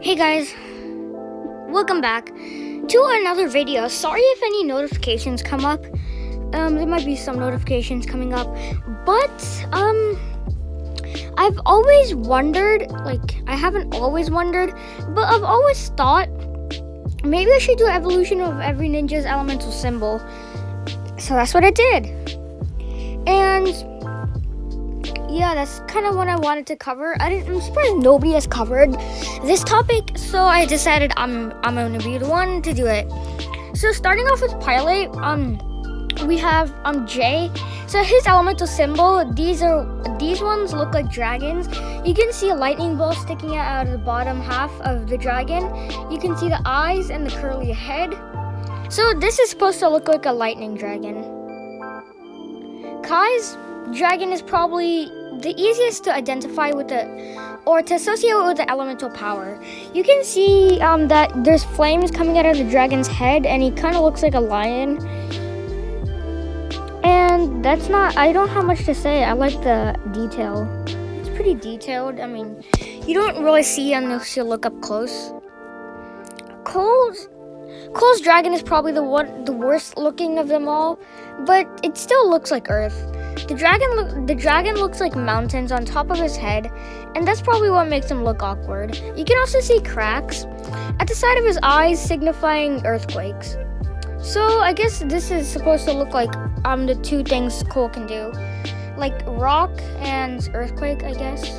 Hey guys, welcome back to another video. Sorry if any notifications come up. There might be some notifications coming up, but I've always wondered, I haven't always wondered, but I've always thought maybe I should do an evolution of every ninja's elemental symbol. So that's what I did. And yeah, that's kind of what I wanted to cover. I'm surprised nobody has covered this topic, so I decided I'm gonna be the one to do it. So starting off with Pilot, we have Jay. So his elemental symbol, these ones look like dragons. You can see a lightning bolt sticking out of the bottom half of the dragon. You can see the eyes and the curly head. So this is supposed to look like a lightning dragon. Kai's dragon is probably the easiest to identify with to associate with the elemental power. You can see that there's flames coming out of the dragon's head, and he kind of looks like a lion. And I don't have much to say. I like the detail. It's pretty detailed. I mean, you don't really see unless you look up close. Cole's dragon is probably the worst looking of them all, but it still looks like Earth. The dragon looks like mountains on top of his head, and that's probably what makes him look awkward. You can also see cracks at the side of his eyes, signifying earthquakes. So I guess this is supposed to look like the two things Cole can do, like rock and earthquake, I guess.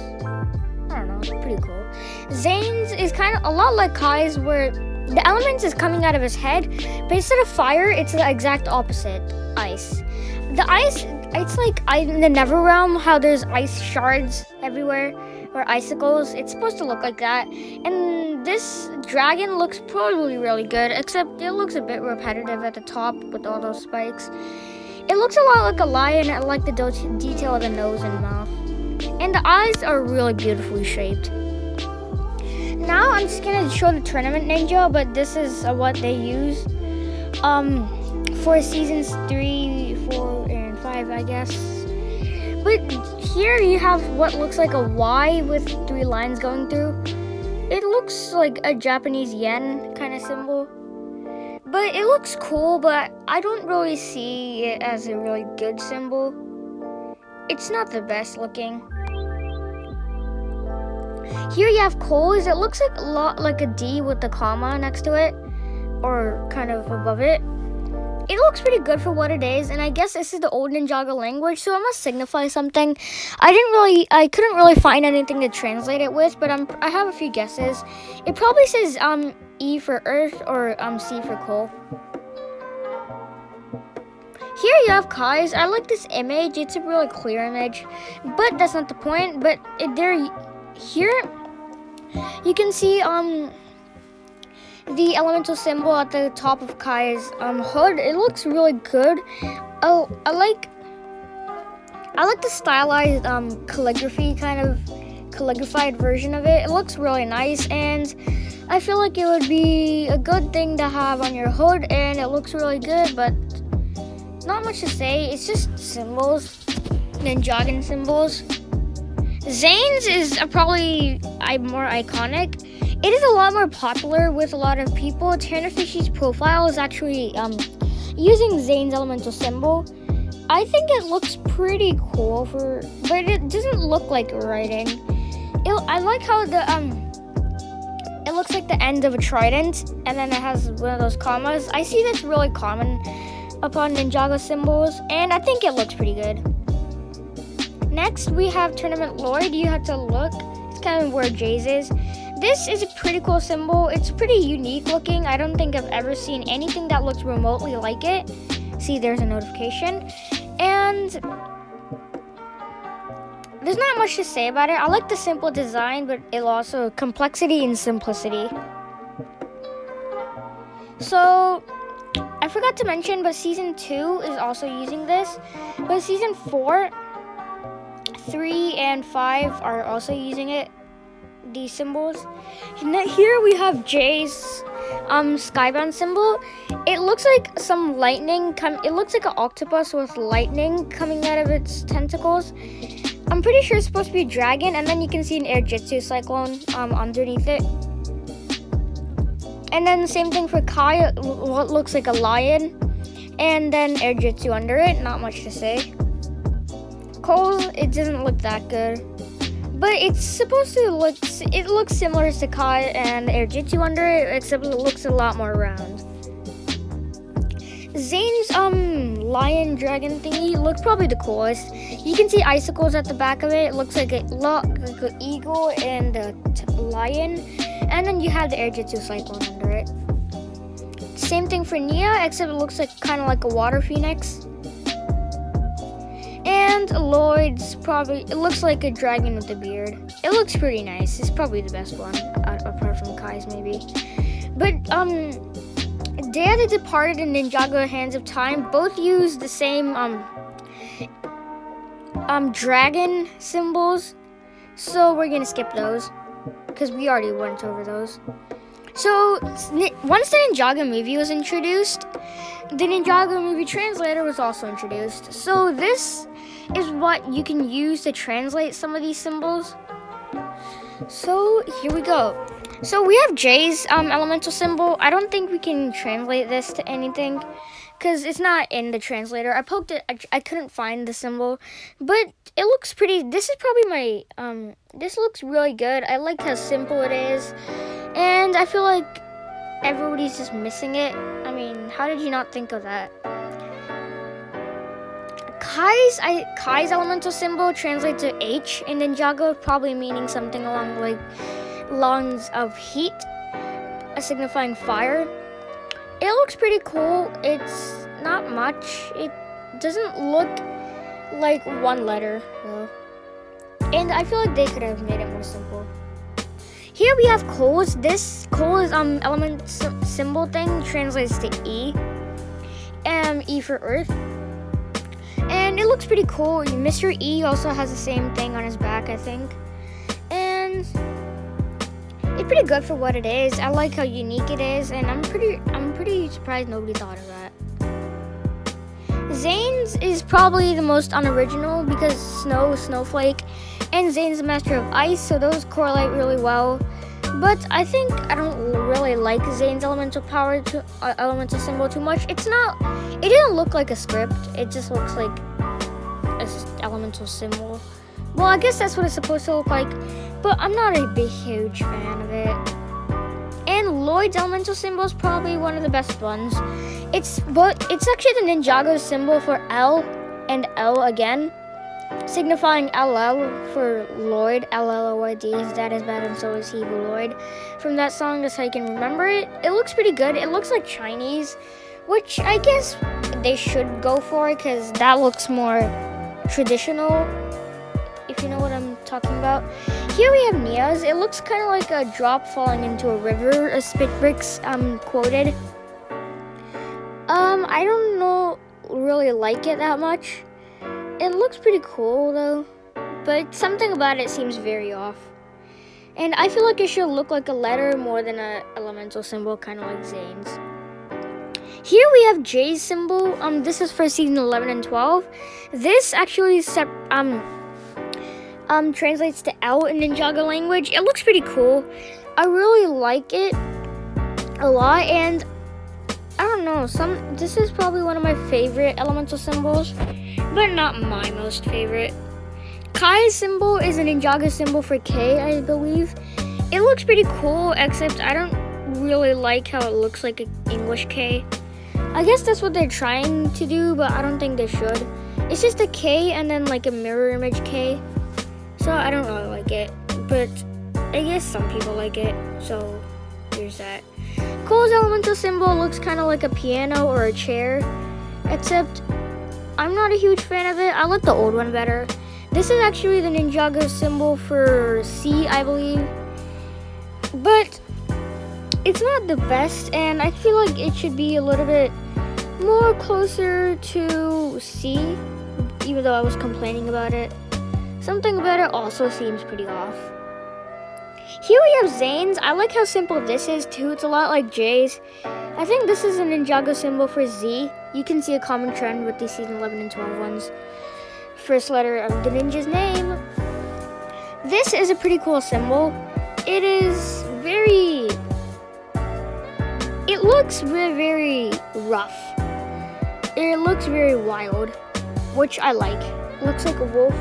I don't know, it's pretty cool. Zane's is kind of a lot like Kai's, where the elements is coming out of his head, but instead of fire, it's the exact opposite, ice. The ice, it's like in the Never Realm, how there's ice shards everywhere, or icicles. It's supposed to look like that. And this dragon looks probably really good, except it looks a bit repetitive at the top with all those spikes. It looks a lot like a lion. I like the detail of the nose and mouth. And the eyes are really beautifully shaped. Now I'm just gonna show the tournament ninja, but this is what they use for seasons 3, 4, and 5, I guess. But here you have what looks like a Y with 3 lines going through. It looks like a Japanese yen kind of symbol. But it looks cool, but I don't really see it as a really good symbol. It's not the best looking. Here you have Cole's. It looks like a lot like a D with the comma next to it, or kind of above it. It looks pretty good for what it is, and I guess this is the old Ninjago language, so it must signify something. I couldn't really find anything to translate it with, but I have a few guesses. It probably says E for Earth or C for Coal. Here you have Kai's. I like this image. It's a really clear image, but that's not the point. But here you can see the elemental symbol at the top of Kai's hood. It looks really good. Oh, I like the stylized calligraphy, kind of calligraphied version of it. It looks really nice, and I feel like it would be a good thing to have on your hood, and it looks really good, but not much to say. It's just symbols, Ninjagan symbols. Zane's is probably more iconic. It is a lot more popular with a lot of people. Tannerfishy's profile is actually using Zane's elemental symbol. I think it looks pretty cool but it doesn't look like writing. I like how it looks like the end of a trident, and then it has one of those commas. I see that's really common upon Ninjago symbols, and I think it looks pretty good. Next, we have Tournament Lloyd. You have to look. It's kind of where Jay's is. This is a pretty cool symbol. It's pretty unique looking. I don't think I've ever seen anything that looks remotely like it. See, there's a notification. And there's not much to say about it. I like the simple design, but it also complexity and simplicity. So I forgot to mention, but season 2 is also using this. But season 4, 3, and 5 are also using it. These symbols. And then here we have Jay's skybound symbol. It looks like some lightning. It looks like an octopus with lightning coming out of its tentacles. I'm pretty sure it's supposed to be a dragon, and then you can see an air jitsu cyclone underneath it. And then the same thing for Kai, what looks like a lion. And then air jitsu under it, not much to say. Cole, it doesn't look that good. But it's supposed to look, it looks similar to Kai and air jitsu under it, except it looks a lot more round. Zane's lion dragon thingy looks probably the coolest. You can see icicles at the back of it. It looks like an eagle and a lion. And then you have the air jitsu cyclone under it. Same thing for Nia, except it looks like kind of like a water phoenix. And Lloyd's probably, it looks like a dragon with a beard. It looks pretty nice. It's probably the best one, apart from Kai's maybe. But Day of the Departed and Ninjago Hands of Time both use the same dragon symbols. So we're gonna skip those, because we already went over those. So once the Ninjago movie was introduced, the Ninjago movie translator was also introduced. So this is what you can use to translate some of these symbols. So here we go. So we have Jay's elemental symbol. I don't think we can translate this to anything because it's not in the translator. I poked it. I couldn't find the symbol, but it looks pretty. This is probably my, this looks really good. I like how simple it is. And I feel like everybody's just missing it. I mean, how did you not think of that? Kai's elemental symbol translates to H in Ninjago, probably meaning something along like lungs of heat, signifying fire. It looks pretty cool. It's not much. It doesn't look like one letter, though. And I feel like they could have made it more simple. Here we have Cole's. This Cole's element symbol thing translates to E. E for Earth. And it looks pretty cool. Mr. E also has the same thing on his back, I think. And it's pretty good for what it is. I like how unique it is, and I'm pretty surprised nobody thought of that. Zane's is probably the most unoriginal because snowflake, and Zane's a master of ice, so those correlate really well. But I think I don't really like Zane's elemental symbol too much. It didn't look like a script. It just looks like an elemental symbol. Well, I guess that's what it's supposed to look like, but I'm not a huge fan of it. And Lloyd's elemental symbol is probably one of the best ones. It's actually the Ninjago symbol for L and L again, signifying LL for Lloyd, LLOYD. His dad is bad and so is he, Lloyd. From that song, that's how you can remember it. It looks pretty good. It looks like Chinese, which I guess they should go for because that looks more traditional, if you know what I'm talking about. Here we have Nia's. It looks kind of like a drop falling into a river, as Spitbricks quoted. I don't know, really like it that much. It looks pretty cool though, but something about it seems very off. And I feel like it should look like a letter more than an elemental symbol, kind of like Zane's. Here we have Jay's symbol. This is for season 11 and 12. This actually translates to L in Ninjago language. It looks pretty cool. I really like it a lot, and I don't know, this is probably one of my favorite elemental symbols, but not my most favorite. Kai's symbol is a Ninjago symbol for K, I believe. It looks pretty cool, except I don't really like how it looks like an English K. I guess that's what they're trying to do, but I don't think they should. It's just a K and then like a mirror image K. So I don't really like it, but I guess some people like it, so there's that. Cole's elemental symbol looks kind of like a piano or a chair, except I'm not a huge fan of it. I like the old one better. This is actually the Ninjago symbol for C, I believe, but it's not the best, and I feel like it should be a little bit more closer to C, even though I was complaining about it. Something about it also seems pretty off. Here we have Zane's. I like how simple this is too. It's a lot like Jay's. I think this is a Ninjago symbol for Z. You can see a common trend with these season 11 and 12 ones. First letter of the ninja's name. This is a pretty cool symbol. It is very looks very rough. It looks very wild, which I like. It looks like a wolf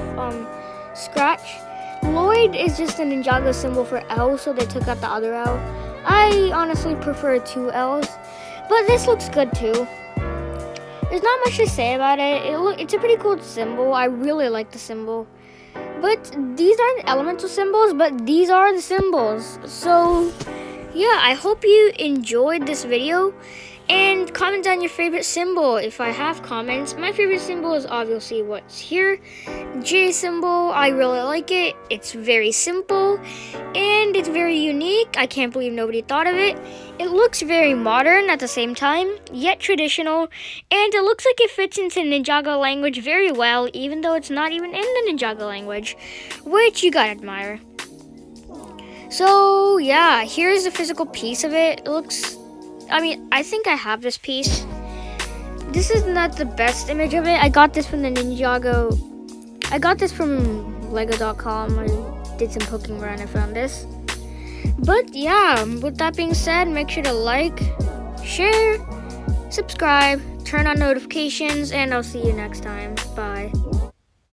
scratch. Lloyd is just a Ninjago symbol for L, so they took out the other L. I honestly prefer 2 L's, but this looks good too. There's not much to say about it. It's a pretty cool symbol. I really like the symbol. But these aren't elemental symbols, but these are the symbols. So yeah, I hope you enjoyed this video. And comment down your favorite symbol if I have comments. My favorite symbol is obviously what's here. J symbol, I really like it. It's very simple and it's very unique. I can't believe nobody thought of it. It looks very modern at the same time, yet traditional. And it looks like it fits into Ninjago language very well, even though it's not even in the Ninjago language, which you gotta admire. So yeah, here's the physical piece of it. It looks, I think I have this piece. This is not the best image of it. I got this from the Ninjago. I got this from Lego.com. I did some poking around and found this. But yeah, with that being said, make sure to like, share, subscribe, turn on notifications, and I'll see you next time. Bye.